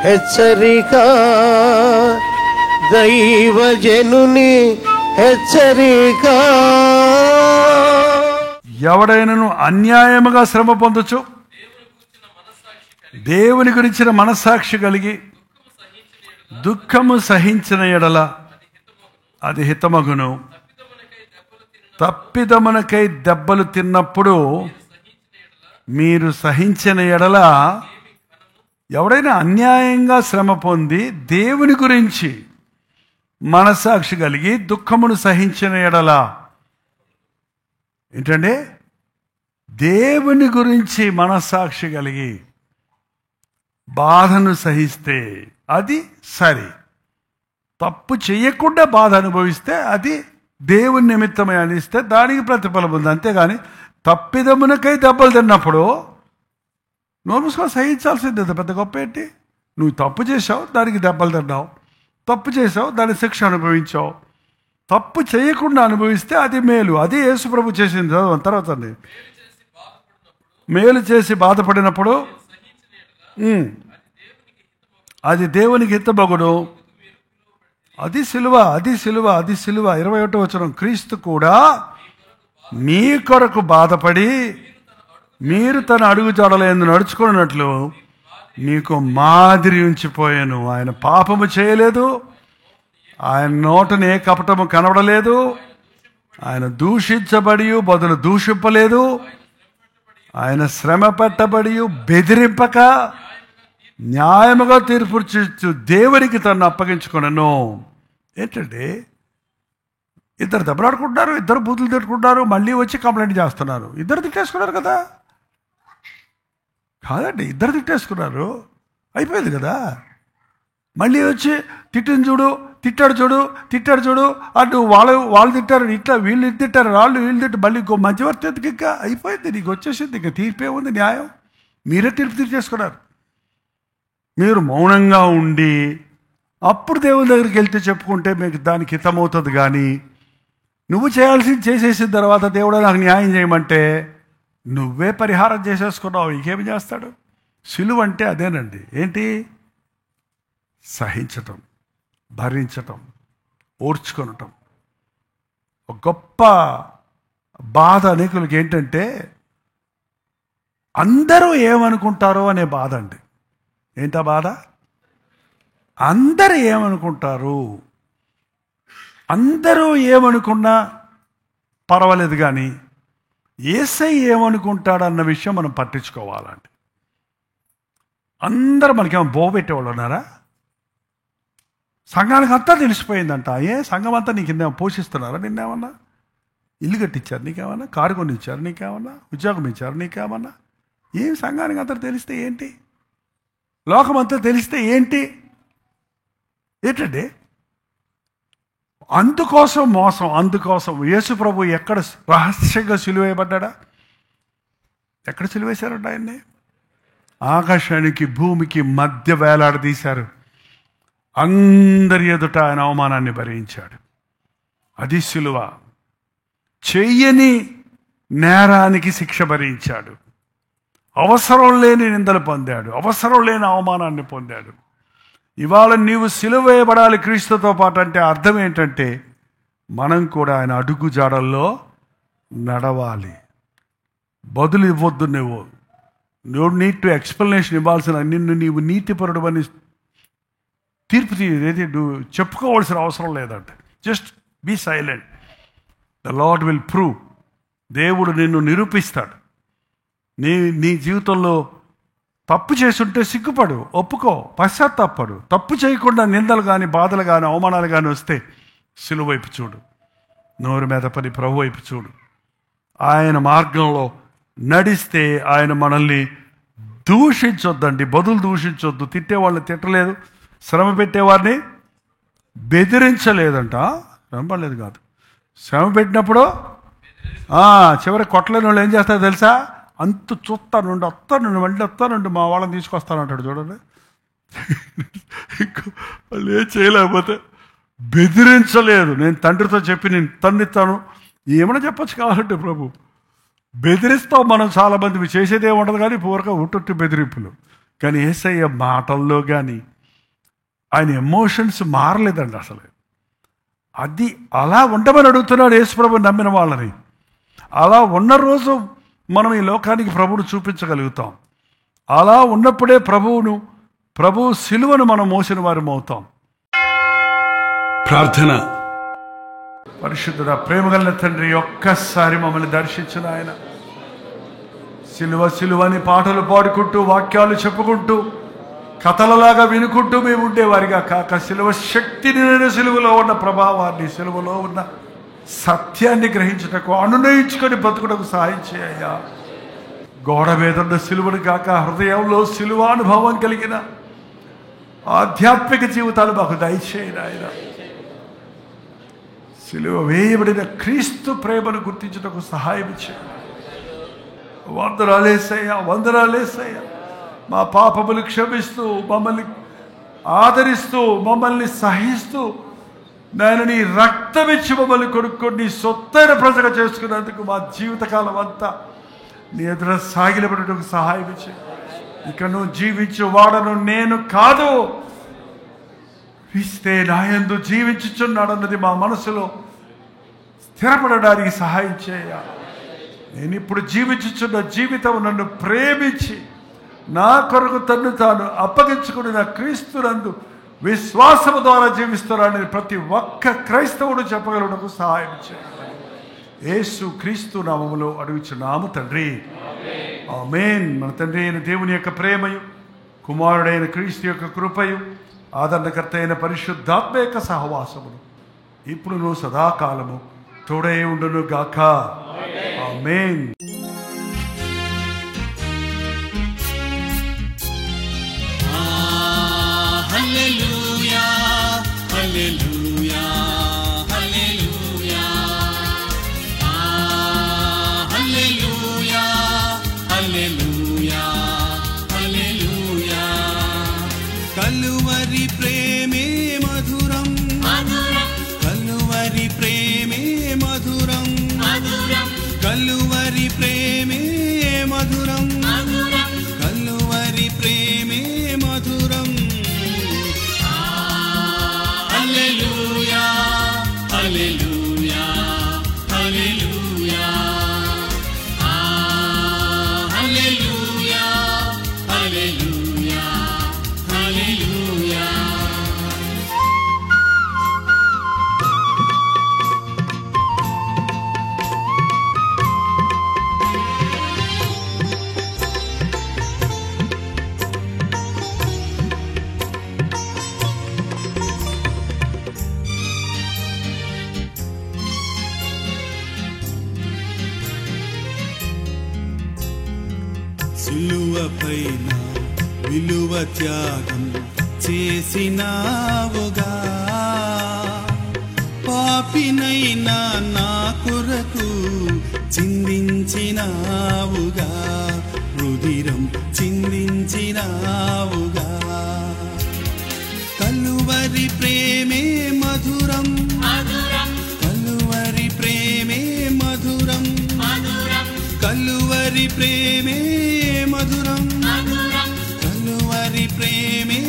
హెచ్చరిక, దైవజనుని హెచ్చరిక. ఎవడైనను అన్యాయముగా శ్రమ పొందొచ్చు, దేవుని గురించిన మనస్సాక్షి కలిగి దుఃఖము సహించిన ఎడల అది హితమగును. తప్పిదమునకై దెబ్బలు తిన్నప్పుడు మీరు సహించిన ఎడల, ఎవడైనా అన్యాయంగా శ్రమ పొంది దేవుని గురించి మనస్సాక్షి కలిగి దుఃఖమును సహించిన ఎడల, ఏంటంటే దేవుని గురించి మనస్సాక్షి కలిగి బాధను సహిస్తే అది సరి. తప్పు చేయకుండా బాధ అనుభవిస్తే అది దేవుని నిమిత్తమై అనిస్తే దానికి ప్రతిఫలం ఉంది. అంతేగాని తప్పిదమునకై దెబ్బలు తిన్నప్పుడు నోరు మూసుకొని సహించాల్సిందే. పెద్ద గొప్ప ఏంటి? నువ్వు తప్పు చేసావు, దానికి దెబ్బలు తిన్నావు. తప్పు చేసావు, దాని శిక్ష అనుభవించావు. తప్పు చేయకుండా అనుభవిస్తే అది మేలు. అది యేసు ప్రభు చేసింది. తర్వాత మేలు చేసి బాధపడినప్పుడు అది దేవునికి హితమగును. అది సిలువ, అది సిలువ, అది సిలువ. 21వ వచనం, క్రీస్తు కూడా మీ కొరకు బాధపడి మీరు తన అడుగుజాడలందు నడుచుకున్నట్లు మీకు మాదిరి ఉంచిపోయాను. ఆయన పాపము చేయలేదు, ఆయన నోటని ఏ కపటము కనబడలేదు, ఆయన దూషించబడి బదులు దూషింపలేదు, ఆయన శ్రమ పెట్టబడి బెదిరింపక న్యాయముగా తీర్పు దేవునికి తను అప్పగించుకున్నాను. ఏంటంటే ఇద్దరు దెబ్బలాడుకుంటున్నారు, ఇద్దరు బూతులు తిట్టుకుంటున్నారు, మళ్ళీ వచ్చి కంప్లైంట్ చేస్తున్నారు. ఇద్దరు తిట్టేసుకున్నారు కదా? కాదండి, ఇద్దరు తిట్టేసుకున్నారు, అయిపోయింది కదా. మళ్ళీ వచ్చి తిట్టింది చూడు, తిట్టాడు చూడు, తిట్టాడు చూడు అటు వాళ్ళు తిట్టారు, ఇట్లా వీళ్ళు తిట్టారు, వీళ్ళు తిట్టు, మళ్ళీ ఇంకో మధ్యవర్తి ఎందుకు? ఇంకా అయిపోయింది, నీకు వచ్చేసింది, ఇంకా తీర్పే ఉంది, న్యాయం. మీరే తీర్పు తీర్చేసుకున్నారు. మీరు మౌనంగా ఉండి అప్పుడు దేవుని దగ్గరికి వెళ్తే చెప్పుకుంటే మీకు దానికి హితమవుతుంది. కానీ నువ్వు చేయాల్సింది చేసేసిన తర్వాత దేవుడు నాకు న్యాయం చేయమంటే నువ్వే పరిహారం చేసేసుకున్నావు. ఇంకేమి చేస్తాడు? సిలువ అంటే అదేనండి. ఏంటి? సహించటం, భరించటం, ఓర్చుకొనటం. ఒక గొప్ప బాధ అనేకులకి ఏంటంటే అందరూ ఏమనుకుంటారో అనే బాధ అండి. ఏంటా బాధ? అందరూ ఏమనుకుంటారు, అందరూ ఏమనుకున్నా పర్వాలేదు, కానీ యేసయ్య ఏమనుకుంటాడన్న విషయం మనం పట్టించుకోవాలండి. అందరూ మనకేమో బోబెట్టేవాళ్ళు ఉన్నారా? సంఘానికి అంతా తెలిసిపోయిందంట. సంఘం అంతా నీకు కింద పోషిస్తున్నారా? నిన్నేమన్నా ఇల్లు కట్టించారు నీకేమన్నా? కారు కొని ఇచ్చారు నీకేమన్నా? ఉద్యోగం ఇచ్చారు నీకేమన్నా? ఏం సంఘానికి అంతా తెలిస్తే ఏంటి? లోకం అంతా తెలిస్తే ఏంటి? ఏంటండి? అందుకోసం మోసం. అందుకోసం యేసు ప్రభు ఎక్కడ రహస్యంగా సిలువేయబడ్డా? ఎక్కడ సిలువేశారంట ఆయన్ని? ఆకాశానికి భూమికి మధ్య వేలాడదీశారు. అందరి ఎదుట ఆయన అవమానాన్ని భరించాడు. అది సిలువ. చెయ్యని నేరానికి శిక్ష భరించాడు. అవసరం లేని నిందలు పొందాడు, అవసరం లేని అవమానాన్ని పొందాడు. ఇవాళ నీవు సిలువ వేయబడాలి క్రీస్తుతో పాటు అంటే అర్థం ఏంటంటే మనం కూడా ఆయన అడుగు జాడల్లో నడవాలి. బదులు ఇవ్వద్దు. నువ్వు నీడ్ టు ఎక్స్ప్లెనేషన్ ఇవ్వాల్సిన, నిన్ను నీవు నీతిపరుడు అని తీర్పు నువ్వు చెప్పుకోవాల్సిన అవసరం లేదంటే just be silent. The lord will prove. దేవుడు నిన్ను నిరూపిస్తాడు. నీ జీవితంలో తప్పు చేసుంటే సిగ్గుపడు, ఒప్పుకో, పశ్చాత్తాపడు. తప్పు చేయకుండా నిందలు కానీ, బాధలు కానీ, అవమానాలు కానీ వస్తే సిలువ వైపు చూడు, నోరు మీద పడి ప్రభు వైపు చూడు. ఆయన మార్గంలో నడిస్తే ఆయన మనల్ని దూషించొద్దండి, బదులు దూషించొద్దు. తిట్టేవాళ్ళని తిట్టలేదు, శ్రమ పెట్టేవారిని బెదిరించలేదంట. శ్రమపడలేదు కాదు, శ్రమ పెట్టినప్పుడు చివరి కొట్టలేని వాళ్ళు ఏం చేస్తారో తెలుసా? అంత చూస్తానుండి, వస్తానుండి, మళ్ళీ వస్తానుండి, మా వాళ్ళని తీసుకొస్తానంటాడు. చూడండి, వాళ్ళు ఏం చేయలేకపోతే బెదిరించలేదు. నేను తండ్రితో చెప్పి నేను తన్నిస్తాను, ఏమైనా చెప్పచ్చు కావాలంటే ప్రభు. బెదిరిస్తాం మనం చాలామంది, చేసేది ఏముండదు కానీ పూర్వక ఉట్టుట్టు బెదిరింపులు. కానీ యేసయ్య మాటల్లో కానీ ఆయన ఎమోషన్స్ మారలేదండి అసలు. అది అలా ఉండమని అడుగుతున్నాడు యేసుప్రభు నమ్మిన వాళ్ళని. అలా ఉన్న రోజు మనం ఈ లోకానికి ప్రభువును చూపించగలుగుతాం. అలా ఉన్నప్పుడే ప్రభు సిలువను మనం మోసిన వారం అవుతాం. ప్రార్థన. పరిశుద్ధుడా, ప్రేమగల తండ్రి, ఒక్కసారి మమ్మల్ని దర్శించిన ఆయన. సిలువ సిలువ అని పాటలు పాడుకుంటూ, వాక్యాలు చెప్పుకుంటూ, కథలలాగా వినుకుంటూ మేము ఉండేవారిగా కాక, సిలువ శక్తిని, సిలువలో ఉన్న ప్రభావాన్ని, సిలువలో ఉన్న సత్యాన్ని గ్రహించుటకు, అనునయించుకొని బతుకుటకు సహాయం చేయ్యా. గోడ మీద ఉన్న సిలువను కాక, హృదయంలో సిలువానుభవం కలిగిన ఆధ్యాత్మిక జీవితాలు మాకు దయచేయండి ఆయన. సిలువ వేయబడిన క్రీస్తు ప్రేమను గుర్తించుటకు సహాయం చేయండి. వందనాలేసయ్యా, వందనాలేసయ్యా. మా పాపములు క్షమిస్తూ, మమ్మల్ని ఆదరిస్తూ, మమ్మల్ని సహిస్తూ, నేను నీ రక్తమిచ్చి మమ్మల్ని కొనుక్కొని నీ సొత్తైన ప్రజగా చేసుకున్నందుకు మా జీవితకాలం అంతా నీ ఎదుర సాగిలపడటకు సహాయం ఇచ్చి, ఇక నువ్వు జీవించు వాడను నేను కాదు, ఇస్తే నాయందు జీవించుచున్నాడన్నది మా మనసులో స్థిరపడడానికి సహాయం చేయ. నేను ఇప్పుడు జీవించుచున్న జీవితం నన్ను ప్రేమించి నా కొరకు తన్ను తాను అప్పగించుకుని నా క్రీస్తునందు విశ్వాసము ద్వారా జీవిస్తున్నాడని ప్రతి ఒక్క క్రైస్తవుడు చెప్పగలటకు సహాయం చేయాలి. యేసు క్రీస్తు నామములో అడుగుచున్నాము తండ్రి, ఆమేన్. మన తండ్రి అయిన దేవుని యొక్క ప్రేమయు, కుమారుడైన క్రీస్తు యొక్క కృపయు, ఆదరణకర్త అయిన పరిశుద్ధాత్మ యొక్క సహవాసమును ఇప్పుడును సదాకాలము తోడై ఉండును గాక. ఆమేన్. హల్లెలూయా, హల్లెలూయా, హల్లెలూయా. హల్లెలూయా, హల్లెలూయా, హల్లెలూయా. కలువరి ప్రేమే మధురం, కలువరి ప్రేమే మధురం, కలువరి ప్రేమే మధురం, కలువరి ప్రేమే మధురం. హల్లెలూయా, హల్లెలూయా, హల్లెలూయా. హల్లెలూయా, హల్లెలూయా, హల్లెలూయా. సిలువపైన విలువ త్యాగం చేసినావుగా, పాపినైనా నా కొరకు చిందించినావుగా, రుధిరం చిందించినావుగా. కలువరి ప్రేమే మధురం, కలువరి ప్రేమే మధురం, కలువరి ప్రేమే మధురం, కలువరి ప్రేమే